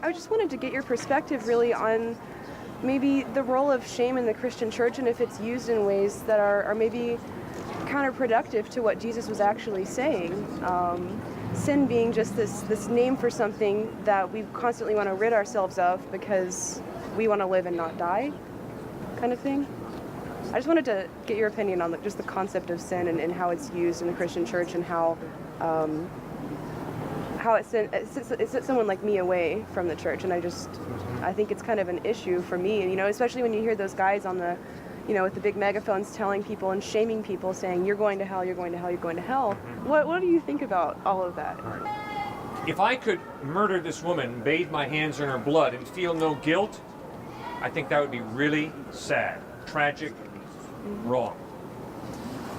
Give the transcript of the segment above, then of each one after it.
I just wanted to get your perspective really on maybe the role of shame in the Christian church and if it's used in ways that are maybe counterproductive to what Jesus was actually saying. Sin being just this name for something that we constantly want to rid ourselves of because we want to live and not die, kind of thing. I just wanted to get your opinion on just the concept of sin and how it's used in the Christian church and how it sets someone like me away from the church. And I think it's kind of an issue for me, you know, especially when you hear those guys on the, you know, with the big megaphones telling people and shaming people, saying, you're going to hell, you're going to hell, you're going to hell. What do you think about all of that? If I could murder this woman, bathe my hands in her blood, and feel no guilt, I think that would be really sad, tragic, wrong.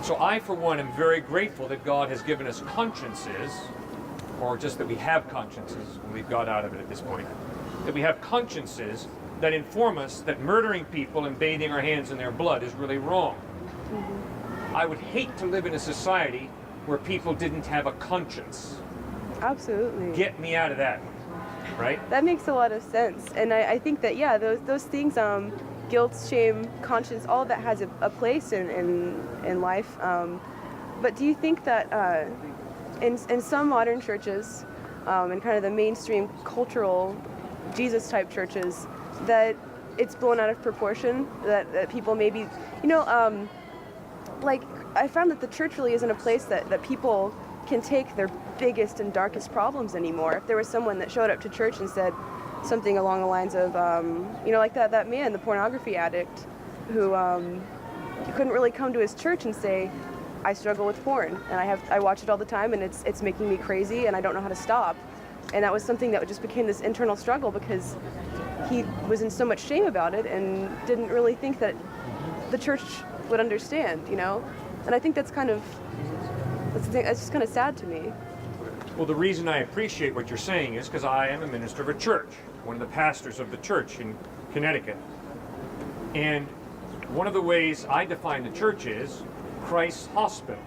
So I, for one, am very grateful that God has given us consciences, or just that we have consciences, and we've got out of it at this point, that we have consciences that inform us that murdering people and bathing our hands in their blood is really wrong. I would hate to live in a society where people didn't have a conscience. Absolutely. Get me out of that, right? That makes a lot of sense. And I think that, yeah, those things, guilt, shame, conscience, all of that has a place in life. But do you think that in some modern churches, and kind of the mainstream cultural Jesus-type churches, that it's blown out of proportion, that people maybe, you know, like, I found that the church really isn't a place that people can take their biggest and darkest problems anymore. If there was someone that showed up to church and said something along the lines of, you know, like that man, the pornography addict, who couldn't really come to his church and say, I struggle with porn, and I watch it all the time, and it's making me crazy, and I don't know how to stop. And that was something that just became this internal struggle because he was in so much shame about it and didn't really think that the church would understand, you know? And I think that's just kind of sad to me. Well, the reason I appreciate what you're saying is because I am a minister of a church, one of the pastors of the church in Connecticut. And one of the ways I define the church is Christ's hospital,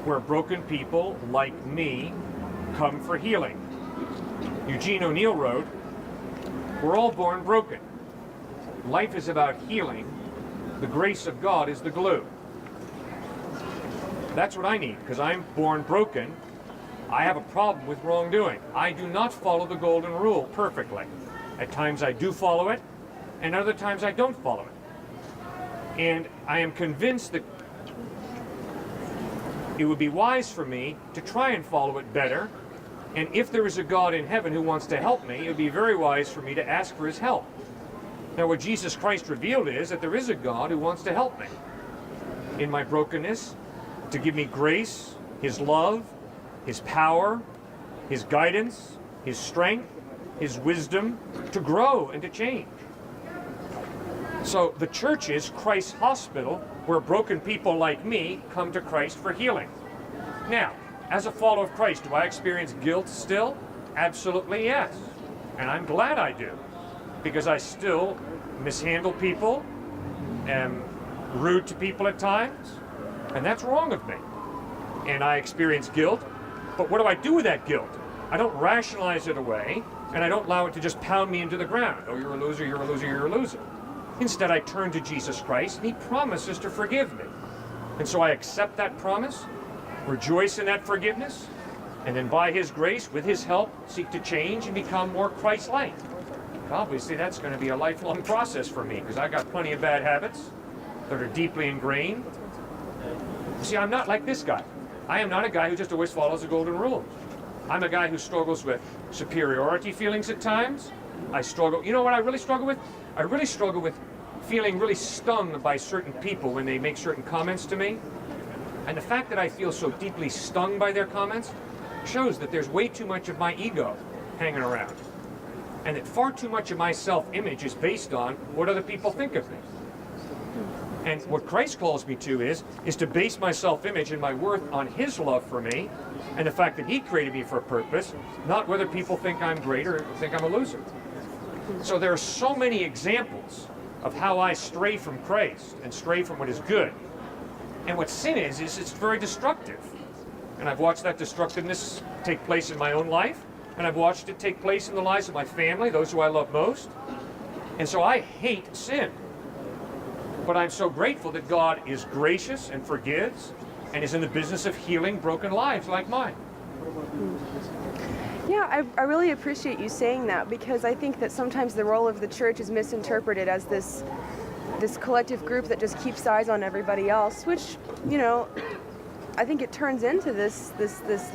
where broken people like me come for healing. Eugene O'Neill wrote, we're all born broken. Life is about healing. The grace of God is the glue. That's what I need, because I'm born broken. I have a problem with wrongdoing. I do not follow the golden rule perfectly. At times I do follow it, and other times I don't follow it. And I am convinced that it would be wise for me to try and follow it better. And if there is a God in heaven who wants to help me, it would be very wise for me to ask for his help. Now, what Jesus Christ revealed is that there is a God who wants to help me in my brokenness, to give me grace, his love, his power, his guidance, his strength, his wisdom, to grow and to change. So the church is Christ's hospital, where broken people like me come to Christ for healing. Now, as a follower of Christ, do I experience guilt still? Absolutely yes. And I'm glad I do, because I still mishandle people, am rude to people at times, and that's wrong of me. And I experience guilt, but what do I do with that guilt? I don't rationalize it away, and I don't allow it to just pound me into the ground. Oh, you're a loser, you're a loser, you're a loser. Instead, I turn to Jesus Christ, and he promises to forgive me. And so I accept that promise, rejoice in that forgiveness, and then by his grace, with his help, seek to change and become more Christ-like. Obviously, that's going to be a lifelong process for me, because I've got plenty of bad habits that are deeply ingrained. See, I'm not like this guy. I am not a guy who just always follows the golden rule. I'm a guy who struggles with superiority feelings at times. I struggle, you know what I really struggle with? I really struggle with feeling really stung by certain people when they make certain comments to me. And the fact that I feel so deeply stung by their comments shows that there's way too much of my ego hanging around. And that far too much of my self-image is based on what other people think of me. And what Christ calls me to is to base my self-image and my worth on his love for me and the fact that he created me for a purpose, not whether people think I'm great or think I'm a loser. So there are so many examples of how I stray from Christ and stray from what is good. And what sin is it's very destructive. And I've watched that destructiveness take place in my own life, and I've watched it take place in the lives of my family, those who I love most. And so I hate sin. But I'm so grateful that God is gracious and forgives and is in the business of healing broken lives like mine. Yeah, I really appreciate you saying that, because I think that sometimes the role of the church is misinterpreted as this collective group that just keeps eyes on everybody else, which, you know, I think it turns into this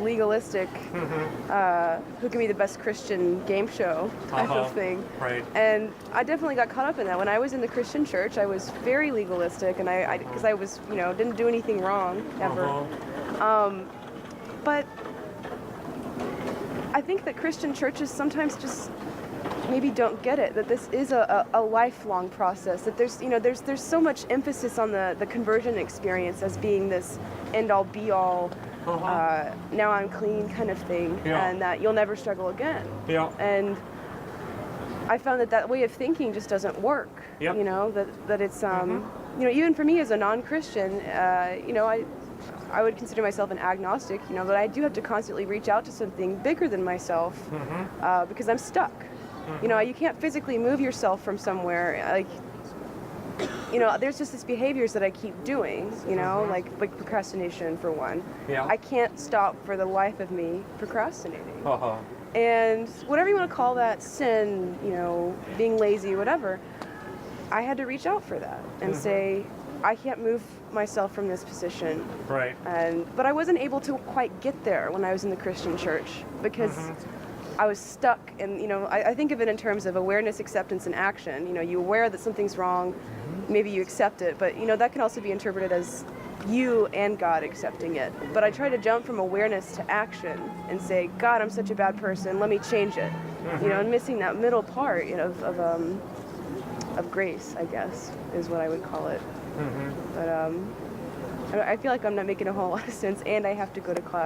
legalistic, who can be the best Christian game show type of thing. Right. And I definitely got caught up in that. When I was in the Christian church, I was very legalistic, and because I was, you know, didn't do anything wrong ever. But I think that Christian churches sometimes just maybe don't get it, that this is a lifelong process, that there's so much emphasis on the conversion experience as being this end-all be-all, now I'm clean kind of thing, and that you'll never struggle again. Yeah. And I found that way of thinking just doesn't work. Yep. You know, that it's you know, even for me as a non-Christian, you know, I would consider myself an agnostic, you know, but I do have to constantly reach out to something bigger than myself, because I'm stuck. You know, you can't physically move yourself from somewhere. Like, you know, there's just these behaviors that I keep doing, you know, like procrastination for one. Yeah. I can't stop for the life of me procrastinating. And whatever you want to call that, sin, you know, being lazy, whatever, I had to reach out for that and say, I can't move myself from this position. Right. But I wasn't able to quite get there when I was in the Christian church, because I was stuck. And, you know, I think of it in terms of awareness, acceptance, and action. You know, you're aware that something's wrong, maybe you accept it, but, you know, that can also be interpreted as you and God accepting it. But I try to jump from awareness to action and say, God, I'm such a bad person, let me change it. You know, and missing that middle part, you know, of grace, I guess, is what I would call it. But I feel like I'm not making a whole lot of sense, and I have to go to class.